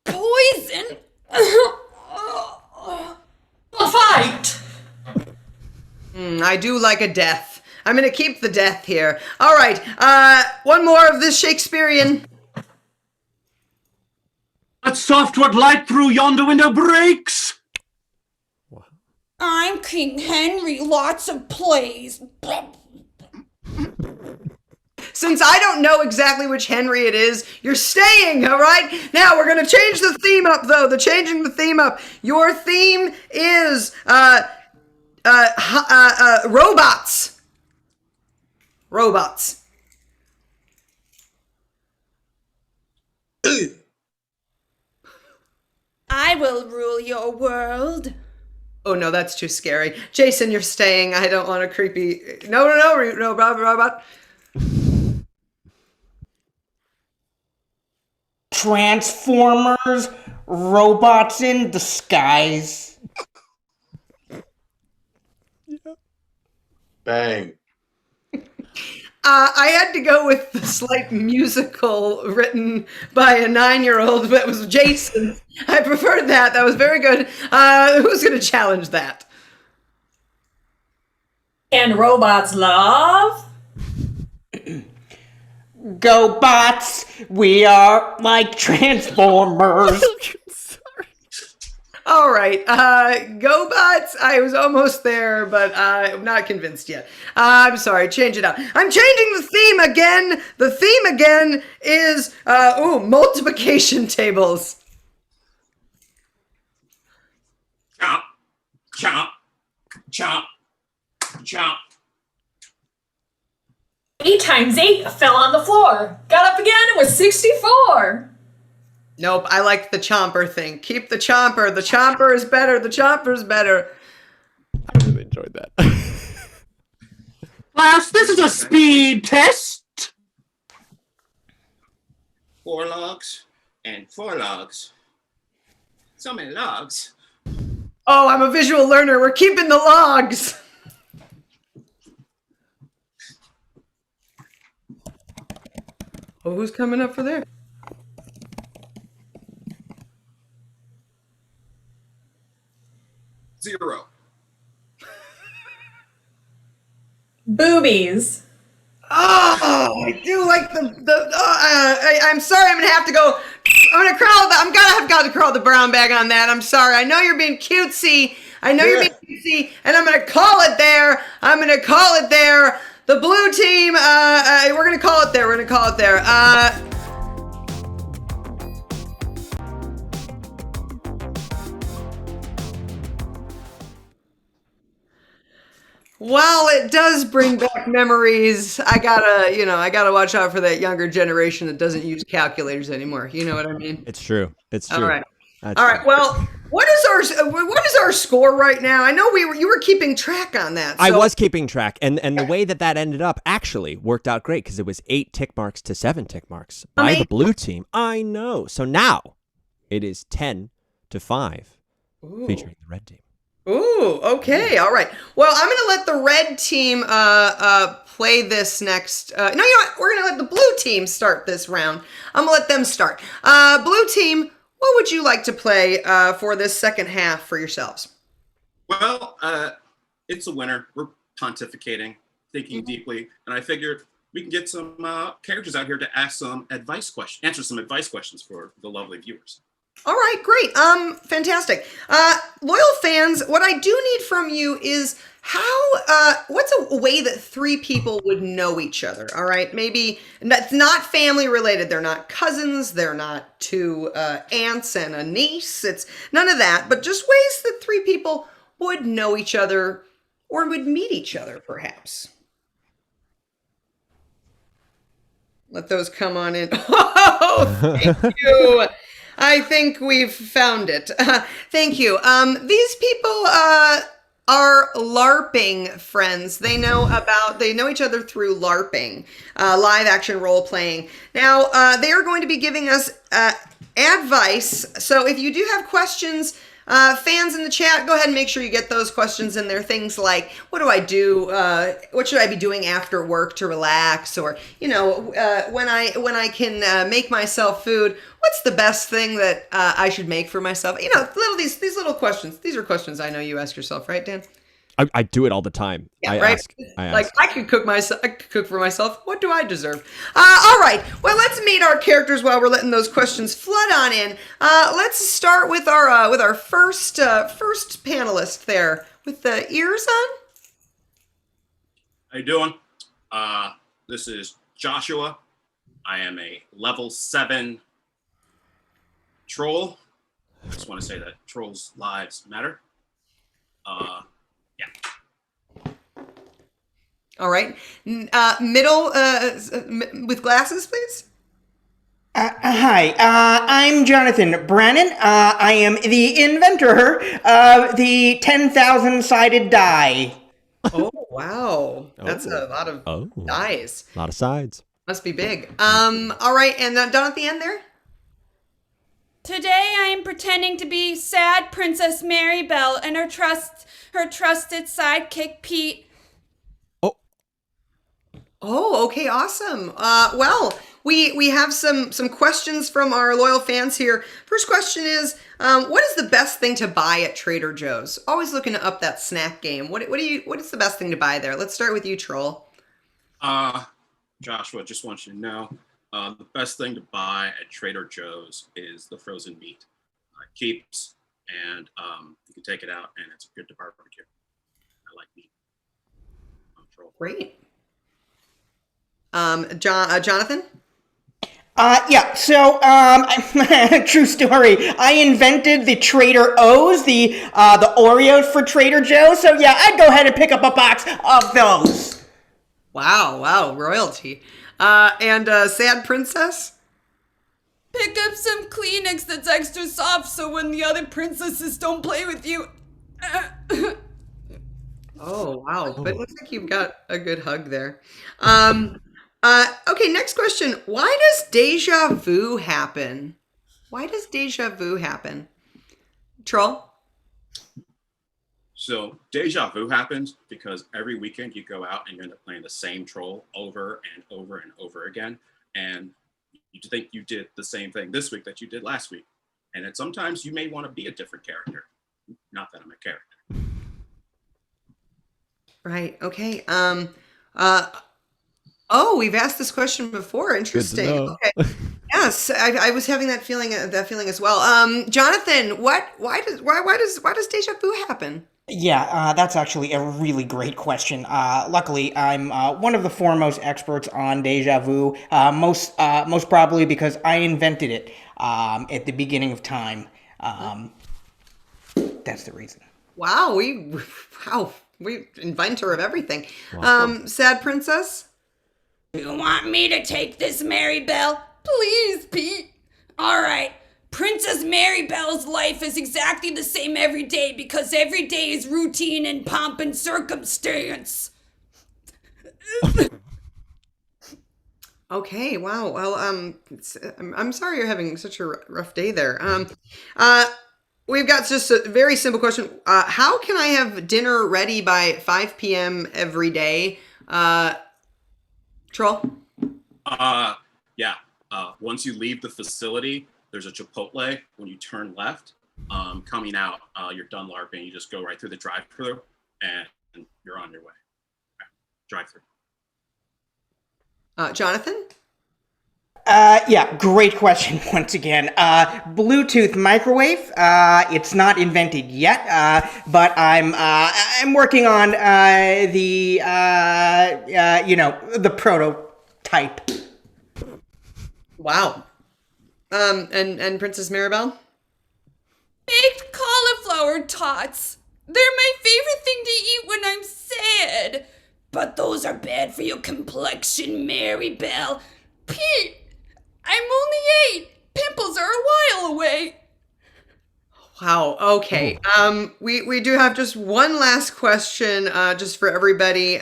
Poison. A fight. I do like a death. I'm going to keep the death here. All right, one more of this Shakespearean. That softwood light through yonder window breaks. I'm King Henry. Lots of plays. Since I don't know exactly which Henry it is, you're staying, all right? Now, we're going to change the theme up, though. Changing the theme up. Your theme is robots. Robots. I will rule your world. Oh no, that's too scary. Jason, you're staying. I don't want a creepy. No, robot. Transformers, robots in disguise. Bang. I had to go with the slight musical written by a 9-year-old, but it was Jason. I preferred that. That was very good. Who's going to challenge that? And robots love? Go bots, we are like Transformers. All right, GoBots. I was almost there, but I'm not convinced yet. I'm sorry, change it up. I'm changing the theme again. The theme again is, multiplication tables. Chomp, chomp, chomp, chomp. 8 times 8 fell on the floor. Got up again, it was 64. Nope, I like the chomper thing. Keep the chomper. The chomper is better. The chomper is better. I really enjoyed that. Class, this is a speed test. 4 logs and 4 logs. So many logs. Oh, I'm a visual learner. We're keeping the logs. Oh, who's coming up for there? Zero. Boobies. Oh, I do like I'm sorry, I'm gonna have to go. I'm gonna crawl. I'm gonna have got to crawl the brown bag on that. I'm sorry. I know you're being cutesy. You're being cutesy, and I'm gonna call it there. The blue team. We're gonna call it there. While it does bring back memories, I gotta watch out for that younger generation that doesn't use calculators anymore. You know what I mean? It's true. It's true. All right. That's All right. true. Well, what is our score right now? I know you were keeping track on that. I was keeping track, and the way that ended up actually worked out great because it was 8 tick marks to 7 tick marks by the blue team. I know. So now it is 10 to 5, featuring the red team. Ooh, okay, all right. Well, I'm gonna let the red team play this next. No, you know what? We're gonna let the blue team start this round. I'm gonna let them start. Blue team, what would you like to play for this second half for yourselves? Well, it's a winter. We're pontificating, thinking deeply, and I figured we can get some characters out here to ask some answer some advice questions for the lovely viewers. All right, great. Fantastic. Loyal fans, what I do need from you is what's a way that 3 people would know each other? All right, maybe it's not family related. They're not cousins. They're not 2 aunts and a niece. It's none of that, but just ways that 3 people would know each other or would meet each other, perhaps. Let those come on in. Oh, thank you. I think we've found it. Thank you. These people are LARPing friends. They know each other through LARPing, live action role playing. Now, they are going to be giving us advice. So if you do have questions, fans in the chat, go ahead and make sure you get those questions in there. Things like, what do I do? What should I be doing after work to relax? Or, when I can make myself food, what's the best thing that I should make for myself? These little questions. These are questions I know you ask yourself, right, Dan? I do it all the time. Yeah, I right. ask. Like I could cook for myself. What do I deserve? All right. Well, let's meet our characters while we're letting those questions flood on in. Let's start with our first panelist there with the ears on. How you doing? This is Joshua. I am a level 7 troll. I just want to say that trolls' lives matter. Yeah. All right. Middle with glasses, please. Hi, I'm Jonathan Brannon. I am the inventor of the 10,000-sided die. Oh, wow. That's a lot of dice. A lot of sides. Must be big. All right, and done at the end there? Today I am pretending to be sad Princess Maribel and her trusted sidekick Pete. Oh, okay, awesome. Well, we have some questions from our loyal fans here. First question is, what is the best thing to buy at Trader Joe's? Always looking to up that snack game. What is the best thing to buy there? Let's start with you, Troll. Joshua, just want you to know, the best thing to buy at Trader Joe's is the frozen meat. It keeps, and you can take it out, and it's good to barbecue. I like meat. Great. Jonathan? Yeah, so, true story. I invented the Trader O's, the Oreos for Trader Joe's, so yeah, I'd go ahead and pick up a box of those. Wow, royalty. And Sad Princess? Pick up some Kleenex that's extra soft so when the other princesses don't play with you. Oh, wow. But it looks like you've got a good hug there. Okay, next question. Why does deja vu happen? Why does deja vu happen? Troll? So deja vu happens because every weekend you go out and you end up playing the same troll over and over and over again. And you think you did the same thing this week that you did last week. And then sometimes you may want to be a different character. Not that I'm a character. Right, okay. We've asked this question before. Interesting. Okay. Yes, I was having that feeling as well. Jonathan, why does deja vu happen? Yeah, that's actually a really great question. Luckily, I'm one of the foremost experts on deja vu, most probably because I invented it at the beginning of time. That's the reason. Wow, we inventor of everything. Sad Princess? You want me to take this, Maribel? Please, Pete. All right. Princess Maribel's life is exactly the same every day because every day is routine and pomp and circumstance. Okay, wow. Well, I'm sorry you're having such a rough day there. We've got just a very simple question. How can I have dinner ready by 5 p.m. every day? Troll? Yeah. Once you leave the facility, there's a Chipotle. When you turn left, coming out, you're done LARPing. You just go right through the drive-thru, and you're on your way. Drive-thru. Jonathan? Yeah, great question once again. Bluetooth microwave. It's not invented yet, but I'm working on the prototype. Wow. And Princess Maribel? Baked cauliflower tots. They're my favorite thing to eat when I'm sad. But those are bad for your complexion, Maribel. Pete, I'm only 8. Pimples are a while away. Wow, okay. We do have just one last question, just for everybody.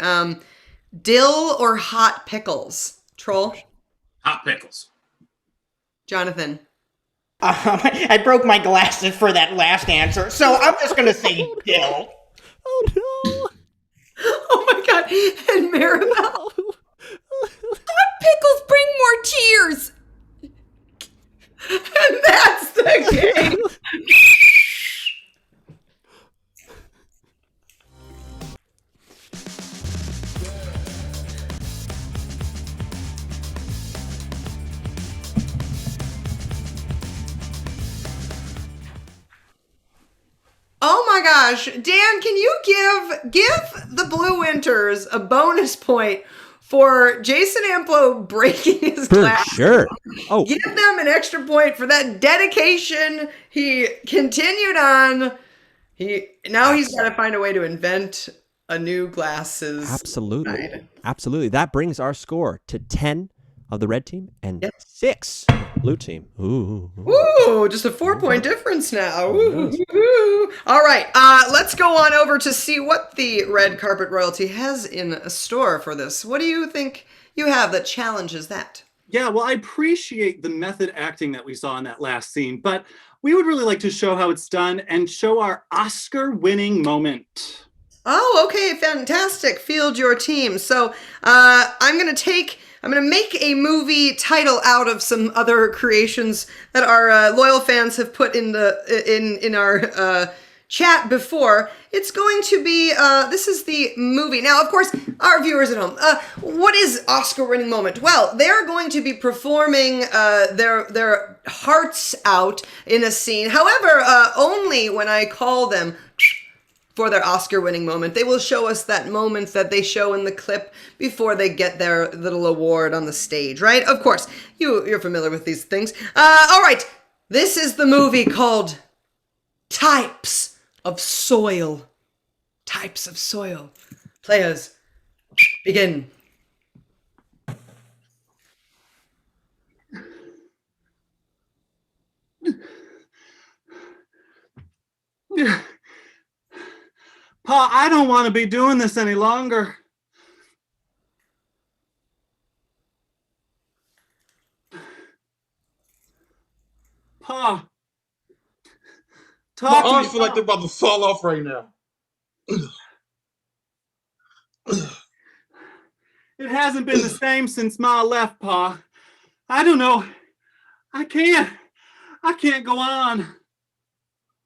Dill or hot pickles? Troll? Hot pickles. Jonathan? I broke my glasses for that last answer, so I'm just gonna say dill. Oh no! Oh my god! And Maribel? Hot pickles bring more tears. And that's the game. Oh my gosh, Dan, can you give the Blue Winters a bonus point for Jason Amplo breaking his glass? Sure. Oh, give them an extra point for that dedication. He continued on. He's got to find a way to invent a new glasses. Absolutely. That brings our score to 10 of the red team and 6 Blue team. Ooh. Ooh, just a 4-point difference now. Ooh, Yes. ooh. All right, let's go on over to see what the red carpet royalty has in store for this. What do you think you have that challenges that? Yeah, well, I appreciate the method acting that we saw in that last scene, but we would really like to show how it's done and show our Oscar-winning moment. Oh, okay, fantastic. Field your team. So I'm gonna make a movie title out of some other creations that our loyal fans have put in our chat before. It's going to be this is the movie. Now, of course, our viewers at home, what is Oscar-winning moment? Well, they're going to be performing their hearts out in a scene. However, only when I call them for their Oscar-winning moment. They will show us that moment that they show in the clip before they get their little award on the stage, right? Of course, you're familiar with these things. All right, this is the movie called Types of Soil. Types of Soil. Players, begin. Pa, I don't want to be doing this any longer. Pa, My talk to me. arms feel like they're about to fall off right now. It hasn't been the same since Ma left, Pa. I don't know. I can't go on.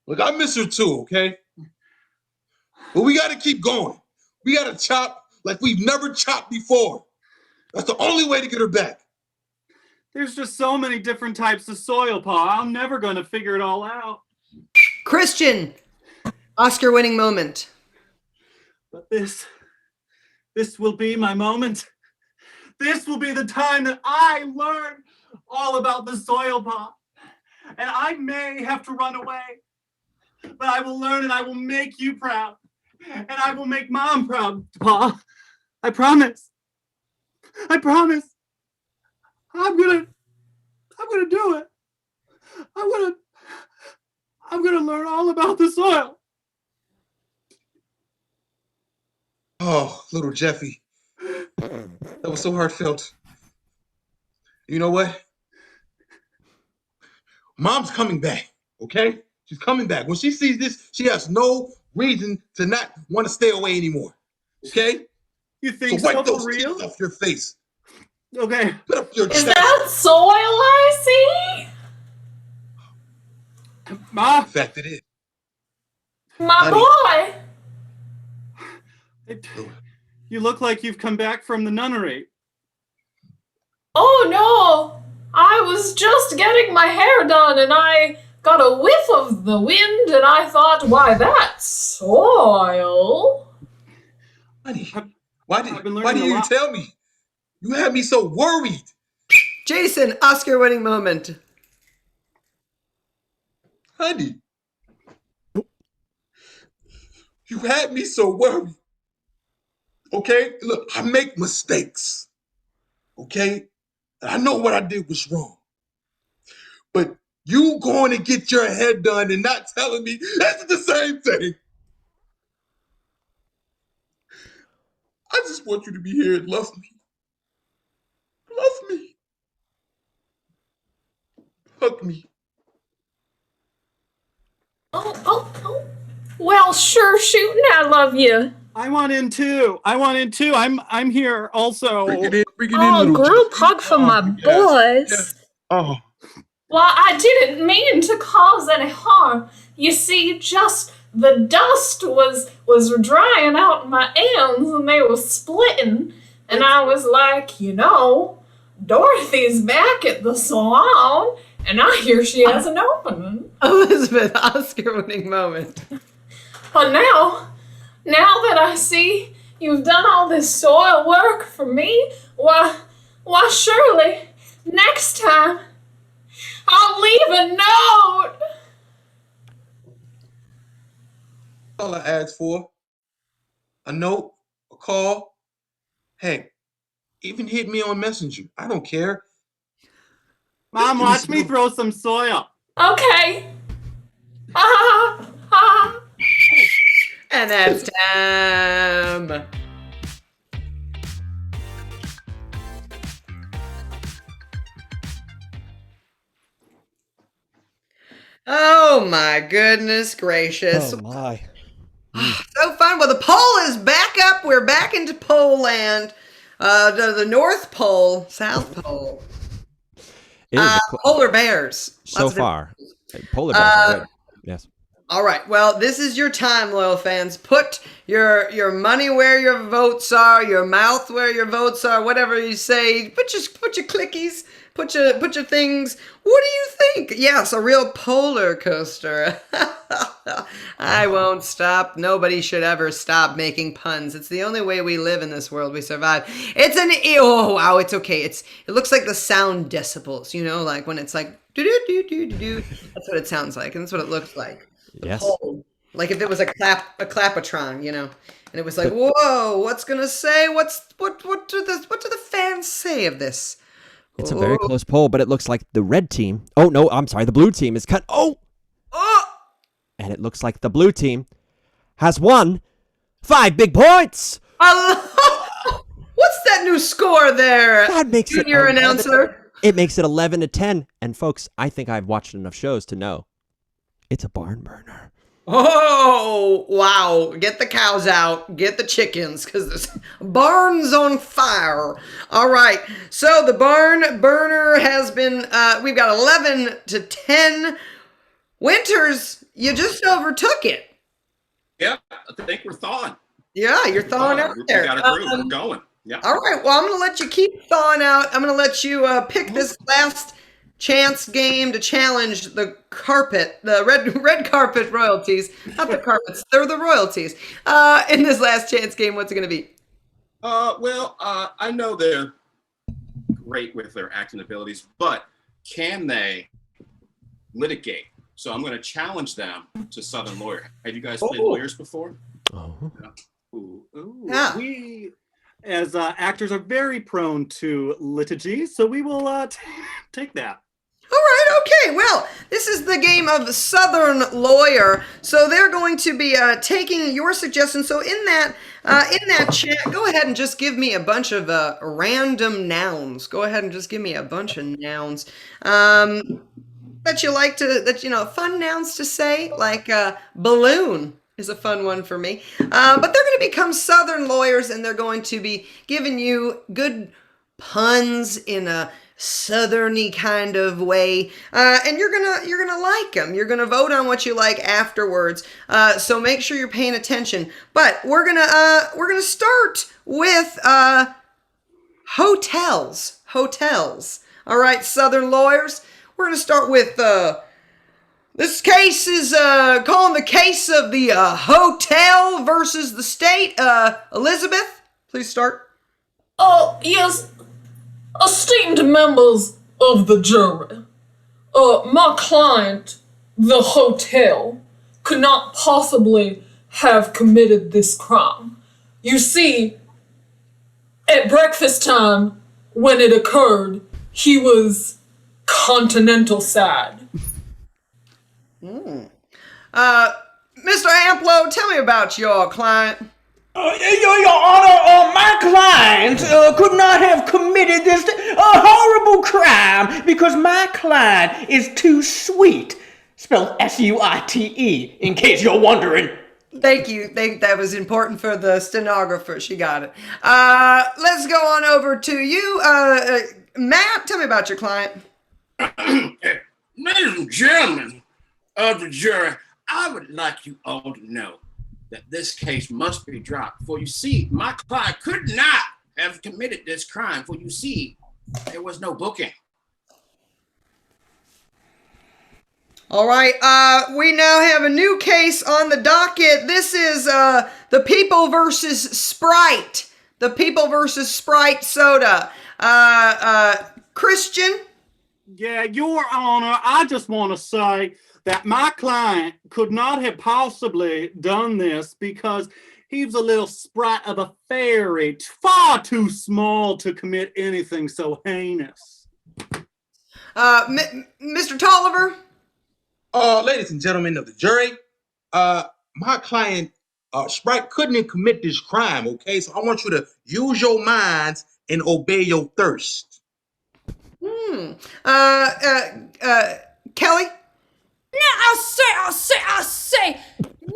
Look, I miss her too, okay? But we got to keep going. We got to chop like we've never chopped before. That's the only way to get her back. There's just so many different types of soil, Pa. I'm never going to figure it all out. Christian, Oscar-winning moment. But this will be my moment. This will be the time that I learn all about the soil, Pa. And I may have to run away, but I will learn and I will make you proud. And I will make Mom proud, Pa. I promise. I promise. I'm gonna do it. I'm gonna learn all about the soil. Oh, little Jeffy. That was so heartfelt. You know what? Mom's coming back, okay? She's coming back. When she sees this, she has no reason to not want to stay away anymore. Okay? You think so? Wipe so, those for real? tears off your face. Okay. Put up your Is chest. that soil I see? Ma? In fact, it is. My Honey. boy. You look like you've come back from the nunnery. Oh no! I was just getting my hair done and I got a whiff of the wind and I thought, why, that's soil. Honey, why didn't you tell me? You had me so worried. Jason, Oscar-winning moment. Honey, you had me so worried. Okay? Look, I make mistakes. Okay? And I know what I did was wrong. But you going to get your hair done and not telling me that's the same thing. I just want you to be here and love me. Love me. Hug me. Oh. Well, sure shooting, I love you. I want in too. I'm here also. Bring it in, Oh, little group Jeffy. hug for my boys. Yes. Oh. Well, I didn't mean to cause any harm. You see, just the dust was drying out my ends and they were splitting. And I was like, Dorothy's back at the salon and I hear she has an opening. Elizabeth, Oscar-winning moment. But now that I see you've done all this soil work for me, why surely next time I'll leave a note. All I asked for. A note, a call. Heck, even hit me on Messenger. I don't care. Mom, watch me throw some soil. Okay. And that's time. Oh my goodness gracious. Oh my. So fun. Well, the poll is back up. We're back into poll land. The North Pole, South Pole. It is Polar bears. so Lots of far. Polar bears are good. Yes. All right. Well, this is your time, loyal fans. Put your money where your votes are, your mouth where your votes are, whatever you say. Put your clickies. Put your things. What do you think? Yes, a real polar coaster. I won't stop. Nobody should ever stop making puns. It's the only way we live in this world. We survive. It's oh wow. It's okay. It looks like the sound decibels. You know, like when it's like do do do do do. That's what it sounds like, and that's what it looks like. Yes. Pole. Like if it was a clapatron, you know, and it was like, whoa, what's gonna say? What do the fans say of this? It's a very close poll, but it looks like the red team. Oh no, I'm sorry, the blue team is cut. Oh! And it looks like the blue team has won 5 big points. What's that new score there? That makes Junior announcer. It makes it 11-10. And folks, I think I've watched enough shows to know it's a barn burner. Oh, wow. Get the cows out. Get the chickens, because the barn's on fire. All right. So the barn burner has been, we've got 11-10. Winters, you just overtook it. Yeah, I think we're thawing. Yeah, you're thawing out there. We got a group. We're going. Yeah. All right. Well, I'm going to let you keep thawing out. I'm going to let you pick this last chance game to challenge the carpet, the red carpet royalties. Not the carpets, they're the royalties. In this last chance game, what's it going to be? Well, I know they're great with their acting abilities, but can they litigate? So I'm going to challenge them to Southern Lawyer. Have you guys played lawyers before? Oh. Yeah. We, as actors, are very prone to liturgy, so we will take that. All right, okay. Well, this is the game of Southern Lawyer. So they're going to be taking your suggestions. So in that chat, go ahead and just give me a bunch of random nouns. Go ahead and just give me a bunch of nouns that you like to, fun nouns to say, like balloon is a fun one for me. But they're going to become Southern lawyers, and they're going to be giving you good puns in a southerny kind of way, and you're gonna like them. You're gonna vote on what you like afterwards. So make sure you're paying attention. But we're gonna start with hotels. Hotels. All right, Southern lawyers. We're gonna start with this case is calling the case of the hotel versus the state. Elizabeth, please start. Oh, yes. Esteemed members of the jury, my client, the hotel, could not possibly have committed this crime. You see, at breakfast time, when it occurred, he was continental side. Mr. Amplo, tell me about your client. Your Honor, my client could not have committed this horrible crime because my client is too sweet. Spelled S-U-I-T-E, in case you're wondering. Thank you. That was important for the stenographer. She got it. Let's go on over to you. Matt, tell me about your client. Ladies and gentlemen of the jury, I would like you all to know that this case must be dropped. For you see, my client could not have committed this crime. For you see, there was no booking. All right, we now have a new case on the docket. This is the People versus Sprite. The People versus Sprite soda. Christian? Yeah, Your Honor, I just want to say that my client could not have possibly done this because he was a little sprite of a fairy, far too small to commit anything so heinous. Mr. Tolliver? Ladies and gentlemen of the jury, my client, Sprite, couldn't commit this crime, okay? So I want you to use your minds and obey your thirst. Kelly? Now I say,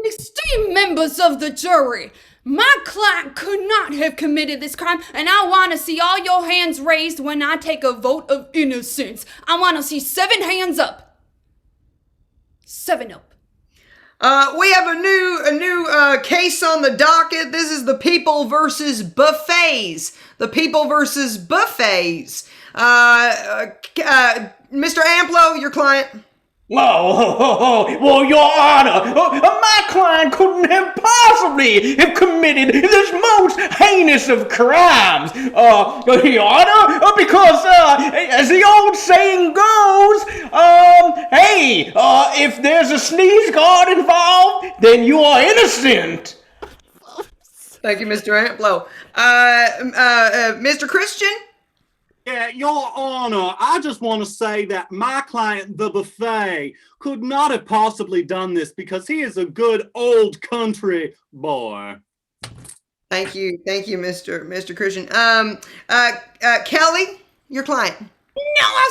esteemed members of the jury, my client could not have committed this crime, and I want to see all your hands raised when I take a vote of innocence. I want to see 7 hands up. 7 up. We have a new case on the docket. This is the People versus Buffets. The People versus Buffets. Mr. Amplo, your client. Well, Your Honor, my client couldn't have possibly have committed this most heinous of crimes, Your Honor, because, as the old saying goes, hey, if there's a sneeze guard involved, then you are innocent. Thank you, Mr. Amplo. Mr. Christian? Yeah, Your Honor, I just want to say that my client, the Buffet, could not have possibly done this because he is a good old country boy. Thank you, Mr. Christian. Kelly, your client. Now I'll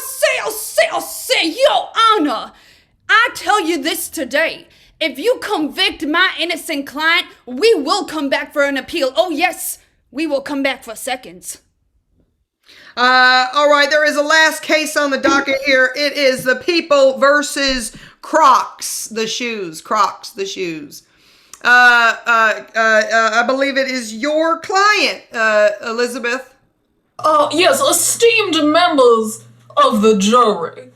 say, Your Honor, I tell you this today. If you convict my innocent client, we will come back for an appeal. Oh yes, we will come back for seconds. All right, there is a last case on the docket here. It is the People versus Crocs, the shoes. Crocs, the shoes. I believe it is your client, Elizabeth. Yes, esteemed members of the jury.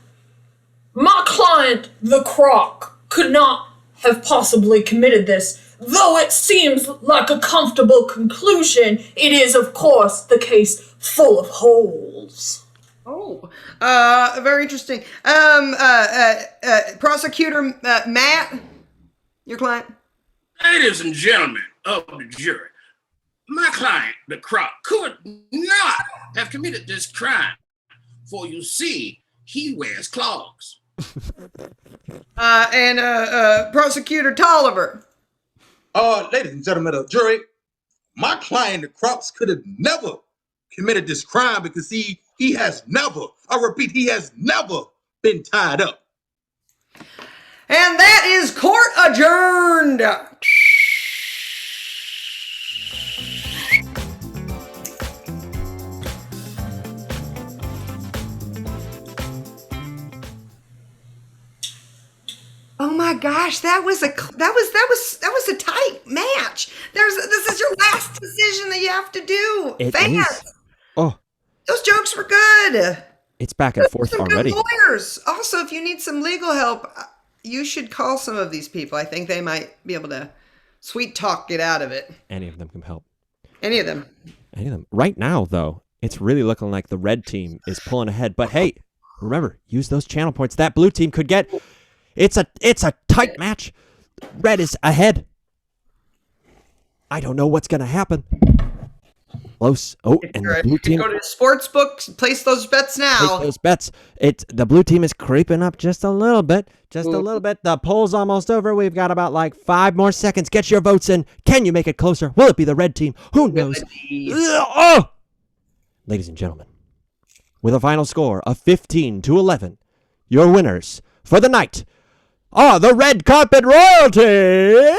My client, the Croc, could not have possibly committed this. Though it seems like a comfortable conclusion, it is, of course, the case full of holes. Oh, very interesting. Prosecutor Matt, your client. Ladies and gentlemen of the jury, my client, the Croc, could not have committed this crime, for you see, he wears clogs. Prosecutor Tolliver. Ladies and gentlemen of the jury, my client, the Crocs, could have never committed this crime because he has never, I repeat, he has never been tied up. And that is court adjourned. Oh my gosh, that was a tight match. This is your last decision that you have to do. It Fans, is. Oh, those jokes were good. it's back and forth Some already. good lawyers. Also, if you need some legal help, you should call some of these people. I think they might be able to sweet talk get out of it. Any of them can help. Any of them. Any of them. Right now, though, it's really looking like the red team is pulling ahead. But hey, remember, use those channel points. That blue team could get. It's a tight match. Red is ahead. I don't know what's gonna happen. Close. Oh, and the blue team. Go to the sports book, place those bets now. Take those bets. The blue team is creeping up just a little bit. Just a little bit. The poll's almost over. We've got about like 5 more seconds. Get your votes in. Can you make it closer? Will it be the red team? Who knows? Oh! Ladies and gentlemen, with a final score of 15-11, your winners for the night are the Red Carpet Royalty!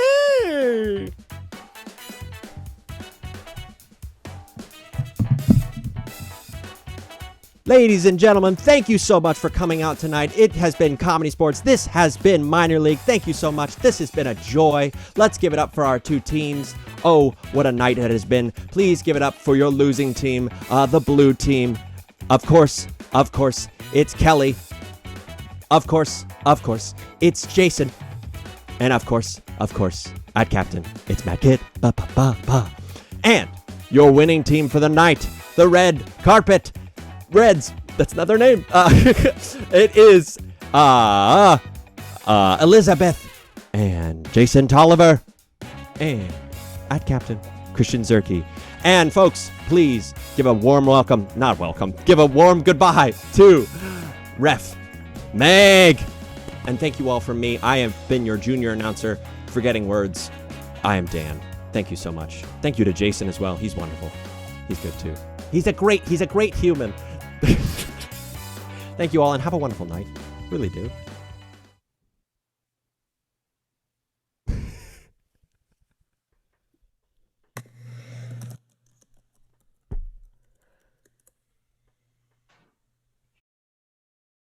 Ladies and gentlemen, thank you so much for coming out tonight. It has been Comedy Sports. This has been Minor League. Thank you so much. This has been a joy. Let's give it up for our 2 teams. Oh, what a night it has been. Please give it up for your losing team, the blue team. Of course, it's Kelly. Of course, it's Jason. And of course, at Captain, it's Matt Kidd. And your winning team for the night, the Red Carpet Reds. That's not their name. It is Elizabeth and Jason Tolliver and at Captain Christian Zerke. And folks, please give a warm goodbye to Ref, Meg. And thank you all from me. I have been your junior announcer, forgetting words. I am Dan. Thank you so much. Thank you to Jason as well. He's wonderful. He's good too. He's a great human. Thank you all and have a wonderful night. Really do.